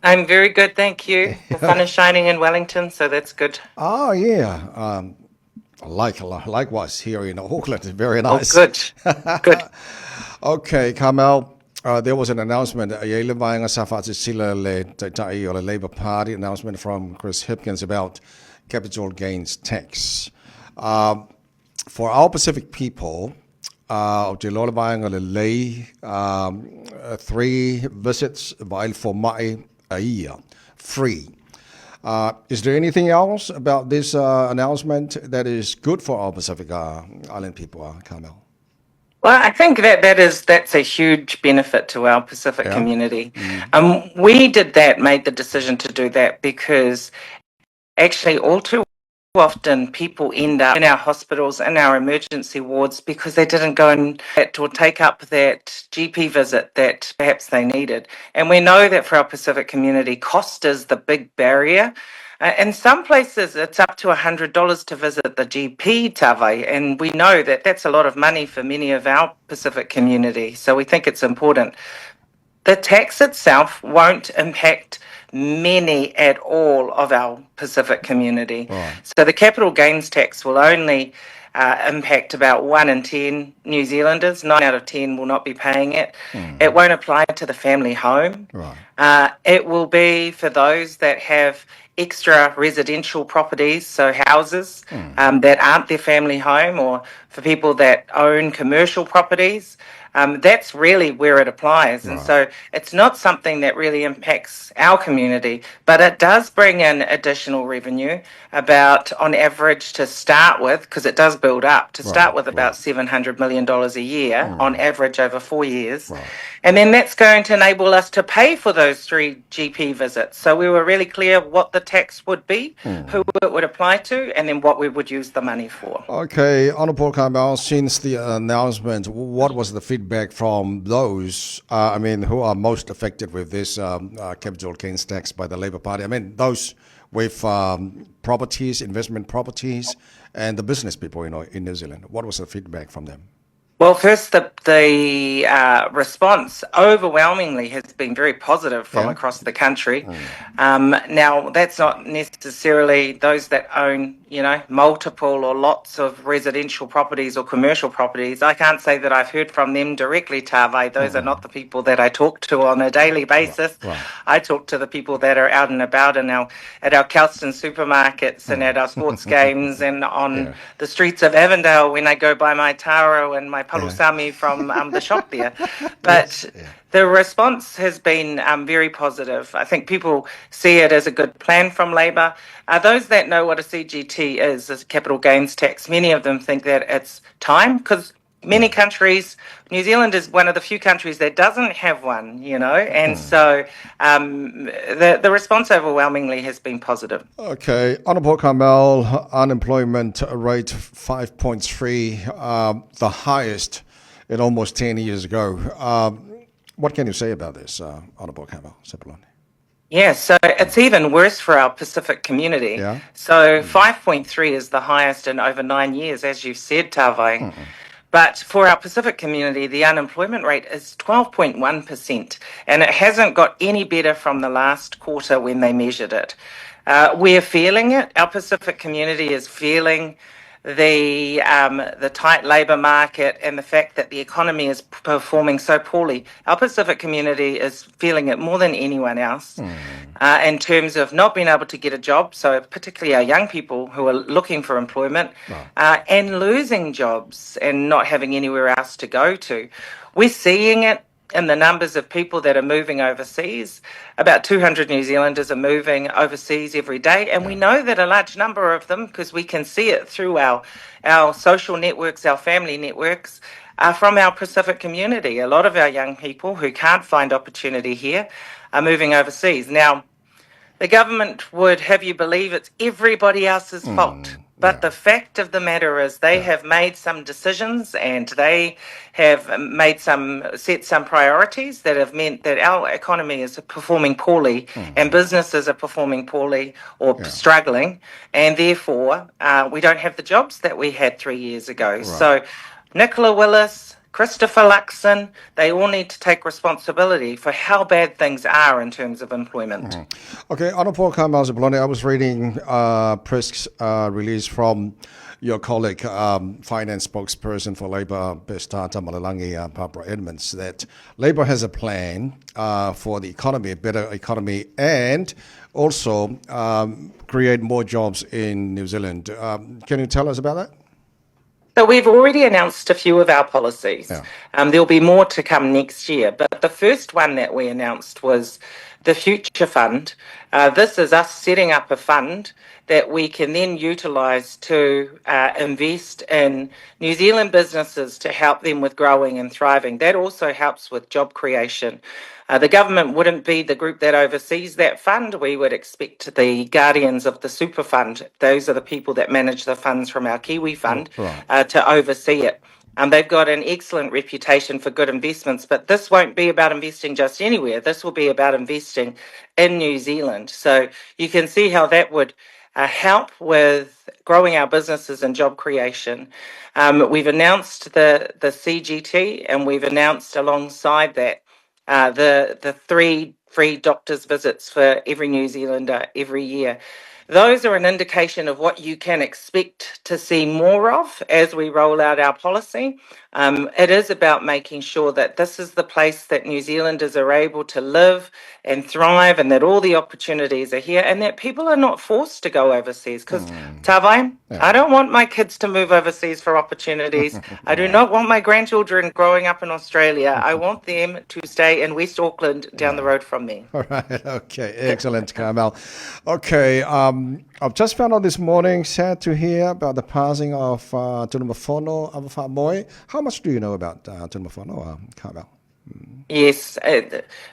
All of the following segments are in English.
I'm very good, thank you. The sun is shining in Wellington, so that's good. Oh, yeah. Likewise here in Auckland. It's very Oh, nice. good, good. Okay, Carmel. There was an announcement. The Labour Party announcement from Chris Hipkins about capital gains tax. For our Pacific people, three visits for Mai a year, free. Is there anything else about this announcement that is good for our Pacific Island people, Carmel? Well, I think that's a huge benefit to our Pacific Yeah. community. We made the decision to do that because actually all too often people end up in our hospitals, in our emergency wards, because they didn't go or take up that GP visit that perhaps they needed. And we know that for our Pacific community, cost is the big barrier. In some places, it's up to $100 to visit the GP, Tawai, and we know that that's a lot of money for many of our Pacific community. So we think it's important. The tax itself won't impact many at all of our Pacific community. Right. So the capital gains tax will only impact about 1 in 10 New Zealanders. 9 out of 10 will not be paying it. It won't apply to the family home. Right. It will be for those that have extra residential properties, so houses that aren't their family home, or for people that own commercial properties. That's really where it applies. And so it's not something that really impacts our community, but it does bring in additional revenue, about on average to start with, because it does build up, to start with about $700 million a year on average over 4 years. Right. And then that's going to enable us to pay for those 3 GP visits. So we were really clear what the tax would be, who it would apply to, and then what we would use the money for. Okay, Honourable Carmel, since the announcement, what was the feedback from those, who are most affected with this capital gains tax by the Labour Party? I mean, those with properties, investment properties, and the business people in New Zealand. What was the feedback from them? Well, first, the response overwhelmingly has been very positive from across the country. Now, that's not necessarily those that own, multiple or lots of residential properties or commercial properties. I can't say that I've heard from them directly, Tawai. Those are not the people that I talk to on a daily basis. Right. I talk to the people that are out and about at our Kelston supermarkets and at our sports games and on the streets of Avondale when I go by my taro and my palusami from the shop there. But the response has been very positive. I think people see it as a good plan from Labour. Those that know what a CGT is a capital gains tax, many of them think that it's time, because many countries, New Zealand is one of the few countries that doesn't have one, and so the response overwhelmingly has been positive. Okay, Honourable Carmel, unemployment rate 5.3, the highest in almost 10 years ago. What can you say about this, Hon Carmel Sepuloni? Yeah, so it's even worse for our Pacific community. Yeah. So 5.3 is the highest in over 9 years, as you've said, Tawai. But for our Pacific community, the unemployment rate is 12.1%, and it hasn't got any better from the last quarter when they measured it. We're feeling it. Our Pacific community is feeling the tight labour market and the fact that the economy is performing so poorly. Our Pacific community is feeling it more than anyone else in terms of not being able to get a job, so particularly our young people who are looking for employment and losing jobs and not having anywhere else to go to. We're seeing it in the numbers of people that are moving overseas. About 200 New Zealanders are moving overseas every day, and we know that a large number of them, because we can see it through our social networks, our family networks, are from our Pacific community. A lot of our young people who can't find opportunity here are moving overseas. Now, the government would have you believe it's everybody else's fault. But the fact of the matter is they have made some decisions and they have set some priorities that have meant that our economy is performing poorly and businesses are performing poorly or struggling, and therefore we don't have the jobs that we had 3 years ago. So Nicola Willis, Christopher Luxon, they all need to take responsibility for how bad things are in terms of employment. Okay, Hon Carmel Sepuloni, I was reading press release from your colleague, finance spokesperson for Labour, Bestata Malalangi Barbara Edmonds, that Labour has a plan for the economy, a better economy, and also create more jobs in New Zealand. Can you tell us about that? So we've already announced a few of our policies. Yeah. There'll be more to come next year. But the first one that we announced was the Future Fund. This is us setting up a fund that we can then utilise to invest in New Zealand businesses to help them with growing and thriving. That also helps with job creation. The government wouldn't be the group that oversees that fund. We would expect the guardians of the super fund, those are the people that manage the funds from our Kiwi fund, to oversee it. They've got an excellent reputation for good investments, but this won't be about investing just anywhere. This will be about investing in New Zealand. So you can see how that would help with growing our businesses and job creation. We've announced the CGT, and we've announced alongside that the 3 free doctor's visits for every New Zealander every year. Those are an indication of what you can expect to see more of as we roll out our policy. It is about making sure that this is the place that New Zealanders are able to live and thrive, and that all the opportunities are here, and that people are not forced to go overseas. Because, Tawai, I don't want my kids to move overseas for opportunities. I do not want my grandchildren growing up in Australia. I want them to stay in West Auckland down the road from me. All right, okay, excellent, Carmel. Okay, I've just found out this morning, sad to hear about the passing of Tunumafono Avafamoe. How much do you know about Tunumafono, Carmel? Yes,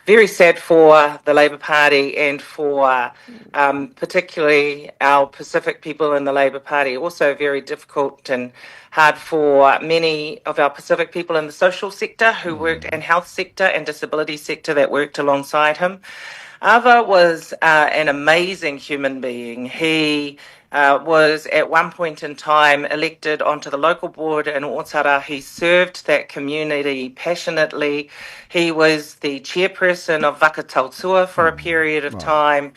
very sad for the Labour Party and for particularly our Pacific people in the Labour Party. Also very difficult and hard for many of our Pacific people in the social sector who worked, and health sector and disability sector that worked alongside him. Ava was an amazing human being. He was at one point in time elected onto the local board in Otara. He served that community passionately. He was the chairperson of Vakatautua for a period of time.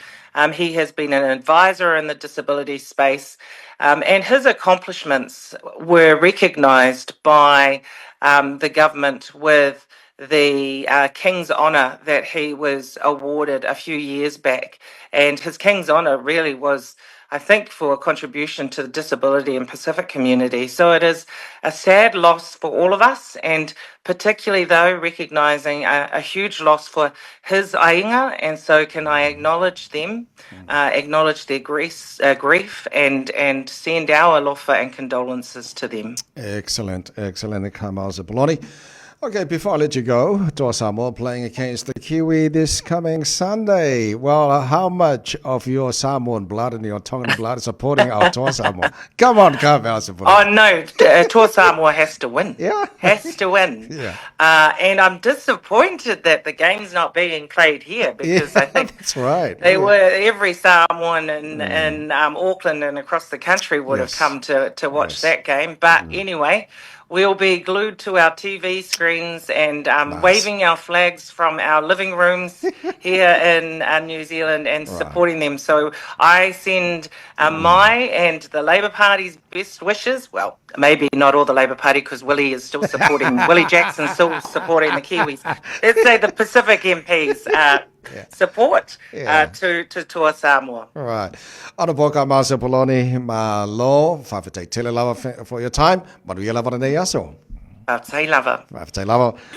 He has been an advisor in the disability space, and his accomplishments were recognised by the government with the King's Honour that he was awarded a few years back. And his King's Honour really was, I think, for a contribution to the disability and Pacific community. So it is a sad loss for all of us, and particularly, though, recognising a huge loss for his ainga. And so can I acknowledge them, acknowledge their grief and send our alofa and condolences to them. Excellent, excellent, Carmel Sepuloni. Okay, before I let you go, Samoa playing against the Kiwi this coming Sunday. Well, how much of your Samoan blood and your Tongan blood is supporting our Samoa? Come on, Carmel Sepuloni. Oh, no, Samoa has to win. Yeah. Has to win. Yeah. And I'm disappointed that the game's not being played here, because I think that's right. They were, every Samoan in Auckland and across the country would have come to watch that game. But anyway, we'll be glued to our TV screens and waving our flags from our living rooms here in New Zealand and supporting them. So I send my and the Labour Party's best wishes. Well, maybe not all the Labour Party, because Willie is still supporting, Willie Jackson's still supporting the Kiwis. Let's say the Pacific MPs support to Samoa. All right. Hon Carmel Sepuloni, malo, whawhetei tele lava for your time. Manuia lava nei aso. I'd say lava. Whawhetei lava.